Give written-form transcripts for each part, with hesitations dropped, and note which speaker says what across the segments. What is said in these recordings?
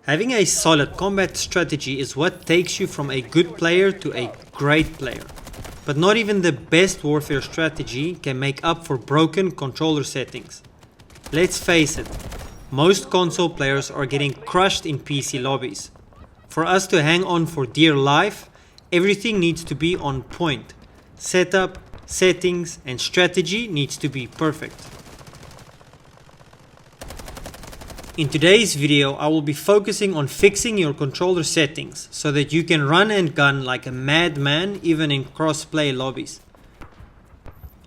Speaker 1: Having a solid combat strategy is what takes you from a good player to a great player. But not even the best warfare strategy can make up for broken controller settings. Let's face it, most console players are getting crushed in PC lobbies. For us to hang on for dear life, everything needs to be on point. Setup, settings, and strategy needs to be perfect. In today's video, I will be focusing on fixing your controller settings so that you can run and gun like a madman even in cross-play lobbies.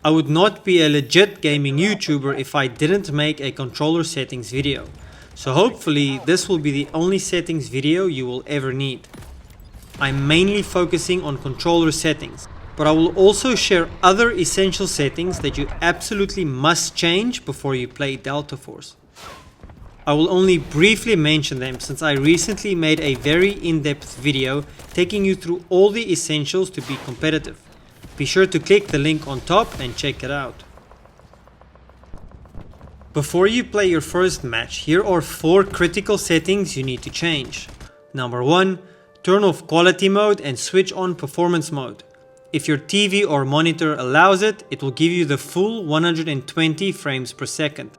Speaker 1: I would not be a legit gaming YouTuber if I didn't make a controller settings video, so hopefully this will be the only settings video you will ever need. I'm mainly focusing on controller settings, but I will also share other essential settings that you absolutely must change before you play Delta Force. I will only briefly mention them since I recently made a very in-depth video taking you through all the essentials to be competitive. Be sure to click the link on top and check it out. Before you play your first match, here are 4 critical settings you need to change. Number 1. Turn off quality mode and switch on performance mode. If your TV or monitor allows it, it will give you the full 120 frames per second.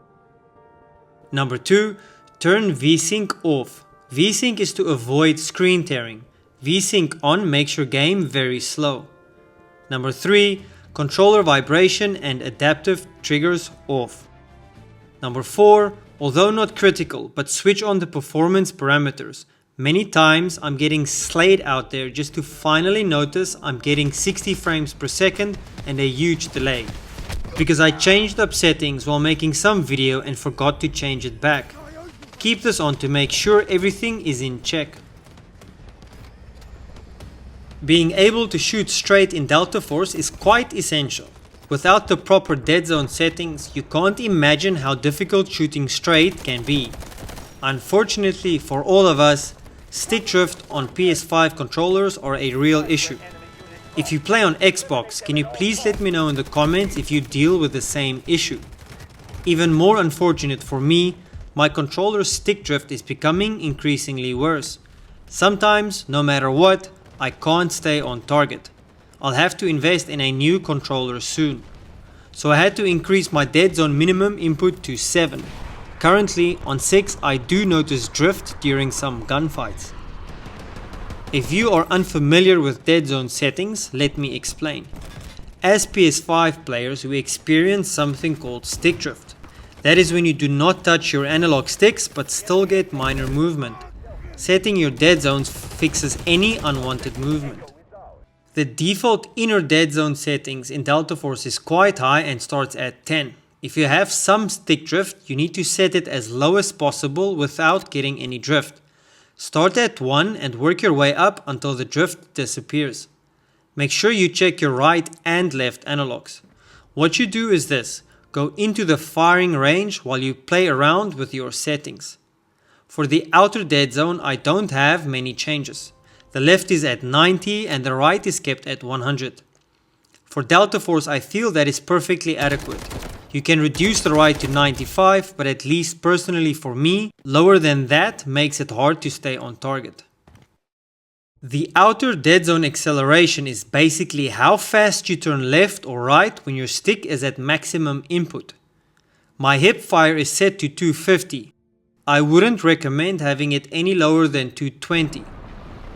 Speaker 1: Number 2. Turn VSync off. VSync is to avoid screen tearing. VSync on makes your game very slow. Number 3. Controller vibration and adaptive triggers off. Number 4. Although not critical, but switch on the performance parameters. Many times I'm getting slayed out there just to finally notice I'm getting 60 frames per second and a huge delay. Because I changed up settings while making some video and forgot to change it back. Keep this on to make sure everything is in check. Being able to shoot straight in Delta Force is quite essential. Without the proper Deadzone settings, you can't imagine how difficult shooting straight can be. Unfortunately for all of us, stick drift on PS5 controllers are a real issue. If you play on Xbox, can you please let me know in the comments if you deal with the same issue? Even more unfortunate for me, my controller's stick drift is becoming increasingly worse. Sometimes, no matter what, I can't stay on target. I'll have to invest in a new controller soon. So I had to increase my Deadzone minimum input to 7. Currently, on 6 I do notice drift during some gunfights. If you are unfamiliar with Deadzone settings, let me explain. As PS5 players, we experience something called stick drift. That is when you do not touch your analog sticks but still get minor movement. Setting your Deadzones fixes any unwanted movement. The default inner Deadzone settings in Delta Force is quite high and starts at 10. If you have some stick drift, you need to set it as low as possible without getting any drift. Start at 1 and work your way up until the drift disappears. Make sure you check your right and left analogs. What you do is this: go into the firing range while you play around with your settings. For the outer Deadzone, I don't have many changes. The left is at 90 and the right is kept at 100. For Delta Force, I feel that is perfectly adequate. You can reduce the right to 95, but at least personally for me, lower than that makes it hard to stay on target. The outer Deadzone acceleration is basically how fast you turn left or right when your stick is at maximum input. My hip fire is set to 250. I wouldn't recommend having it any lower than 220.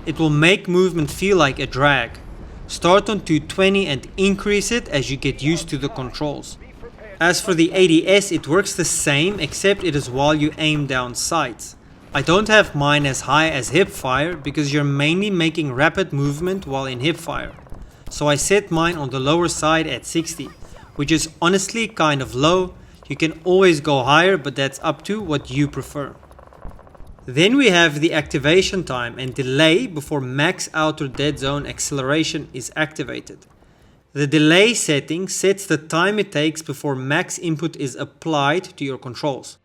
Speaker 1: It will make movement feel like a drag. Start on 220 and increase it as you get used to the controls. As for the ADS, it works the same except it is while you aim down sights. I don't have mine as high as hipfire because you're mainly making rapid movement while in hipfire. So I set mine on the lower side at 60, which is honestly kind of low. You can always go higher, but that's up to what you prefer. Then we have the activation time and delay before max outer Deadzone acceleration is activated. The delay setting sets the time it takes before max input is applied to your controls.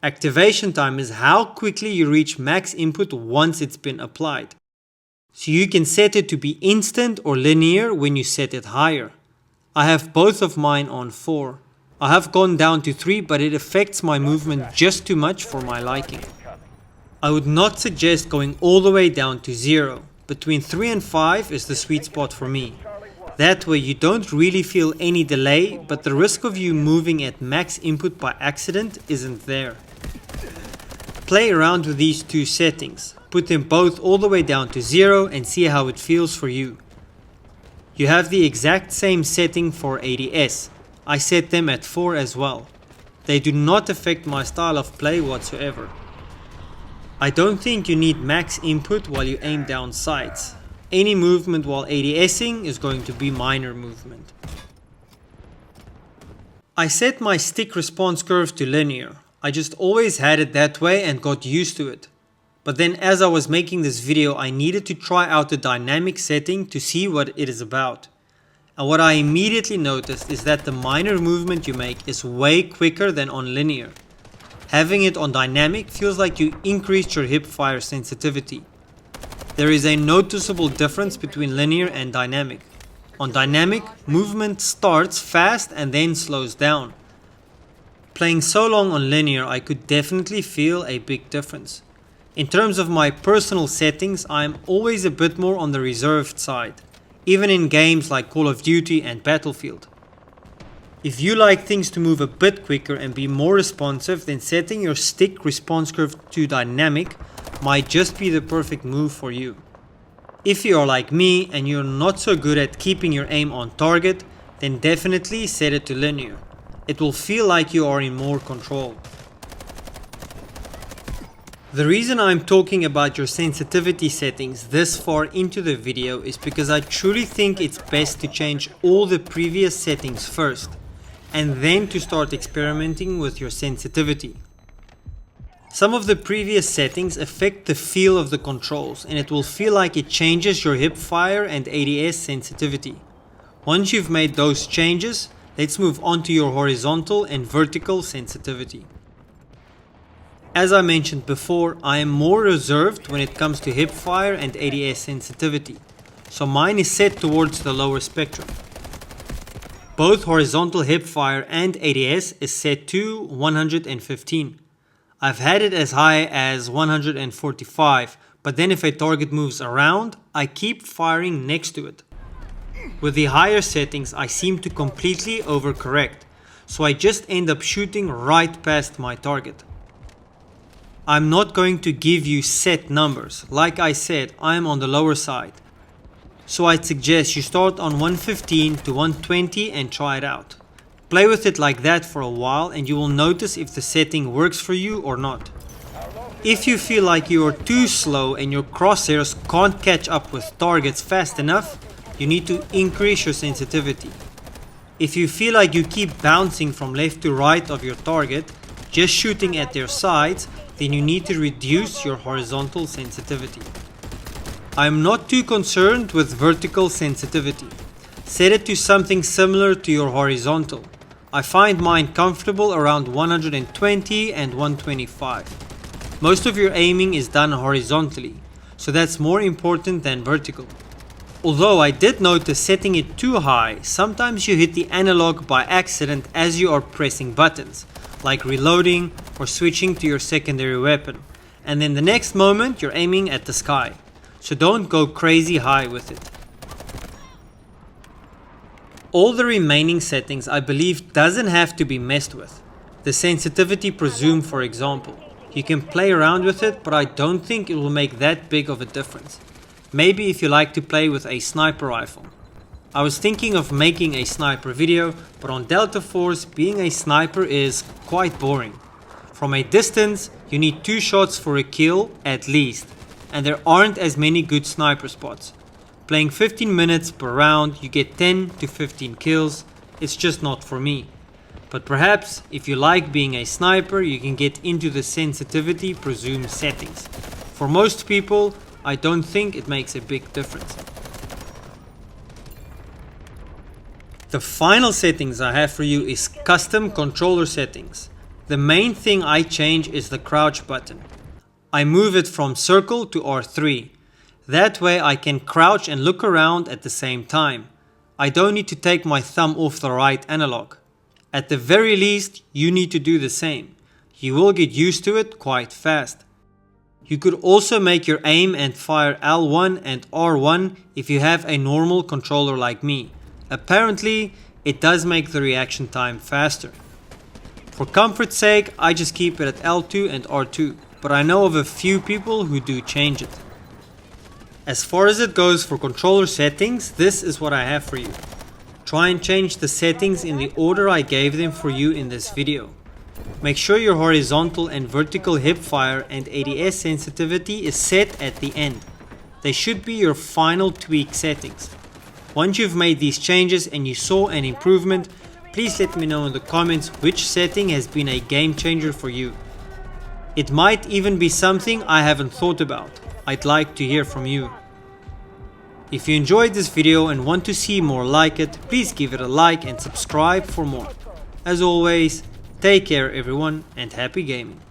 Speaker 1: Activation time is how quickly you reach max input once it's been applied. So you can set it to be instant or linear when you set it higher. I have both of mine on 4. I have gone down to 3, but it affects my movement just too much for my liking. I would not suggest going all the way down to 0. Between 3 and 5 is the sweet spot for me. That way you don't really feel any delay, but the risk of you moving at max input by accident isn't there. Play around with these two settings. Put them both all the way down to 0 and see how it feels for you. You have the exact same setting for ADS. I set them at 4 as well. They do not affect my style of play whatsoever. I don't think you need max input while you aim down sights. Any movement while ADSing is going to be minor movement. I set my stick response curve to linear. I just always had it that way and got used to it. But then as I was making this video, I needed to try out the dynamic setting to see what it is about. And what I immediately noticed is that the minor movement you make is way quicker than on linear. Having it on dynamic feels like you increased your hip fire sensitivity. There is a noticeable difference between linear and dynamic. On dynamic, movement starts fast and then slows down. Playing so long on linear, I could definitely feel a big difference. In terms of my personal settings, I am always a bit more on the reserved side, even in games like Call of Duty and Battlefield. If you like things to move a bit quicker and be more responsive, then setting your stick response curve to dynamic might just be the perfect move for you. If you are like me and you're not so good at keeping your aim on target, then definitely set it to linear. It will feel like you are in more control. The reason I'm talking about your sensitivity settings this far into the video is because I truly think it's best to change all the previous settings first, and then to start experimenting with your sensitivity. Some of the previous settings affect the feel of the controls, and it will feel like it changes your hip fire and ADS sensitivity. Once you've made those changes, let's move on to your horizontal and vertical sensitivity. As I mentioned before, I am more reserved when it comes to hip fire and ADS sensitivity, so mine is set towards the lower spectrum. Both horizontal hip fire and ADS is set to 115. I've had it as high as 145, but then if a target moves around, I keep firing next to it. With the higher settings, I seem to completely overcorrect, so I just end up shooting right past my target. I'm not going to give you set numbers. Like I said, I'm on the lower side. So I'd suggest you start on 115 to 120 and try it out. Play with it like that for a while and you will notice if the setting works for you or not. If you feel like you are too slow and your crosshairs can't catch up with targets fast enough, you need to increase your sensitivity. If you feel like you keep bouncing from left to right of your target, just shooting at their sides, then you need to reduce your horizontal sensitivity. I am not too concerned with vertical sensitivity. Set it to something similar to your horizontal. I find mine comfortable around 120 and 125. Most of your aiming is done horizontally, so that's more important than vertical. Although I did notice setting it too high, sometimes you hit the analog by accident as you are pressing buttons, like reloading or switching to your secondary weapon, and then the next moment you're aiming at the sky. So don't go crazy high with it. All the remaining settings I believe doesn't have to be messed with. The sensitivity presume, for example. You can play around with it, but I don't think it will make that big of a difference. Maybe if you like to play with a sniper rifle. I was thinking of making a sniper video, but on Delta Force being a sniper is quite boring. From a distance, you need 2 shots for a kill at least, and there aren't as many good sniper spots. Playing 15 minutes per round, you get 10 to 15 kills. It's just not for me. But perhaps if you like being a sniper, you can get into the sensitivity presumed settings. For most people, I don't think it makes a big difference. The final settings I have for you is custom controller settings. The main thing I change is the crouch button. I move it from circle to R3. That way I can crouch and look around at the same time. I don't need to take my thumb off the right analog. At the very least, you need to do the same. You will get used to it quite fast. You could also make your aim and fire L1 and R1 if you have a normal controller like me. Apparently, it does make the reaction time faster. For comfort's sake, I just keep it at L2 and R2, but I know of a few people who do change it. As far as it goes for controller settings, this is what I have for you. Try and change the settings in the order I gave them for you in this video. Make sure your horizontal and vertical hipfire and ADS sensitivity is set at the end. They should be your final tweak settings. Once you've made these changes and you saw an improvement, please let me know in the comments which setting has been a game changer for you. It might even be something I haven't thought about. I'd like to hear from you. If you enjoyed this video and want to see more like it, please give it a like and subscribe for more. As always, take care everyone and happy gaming.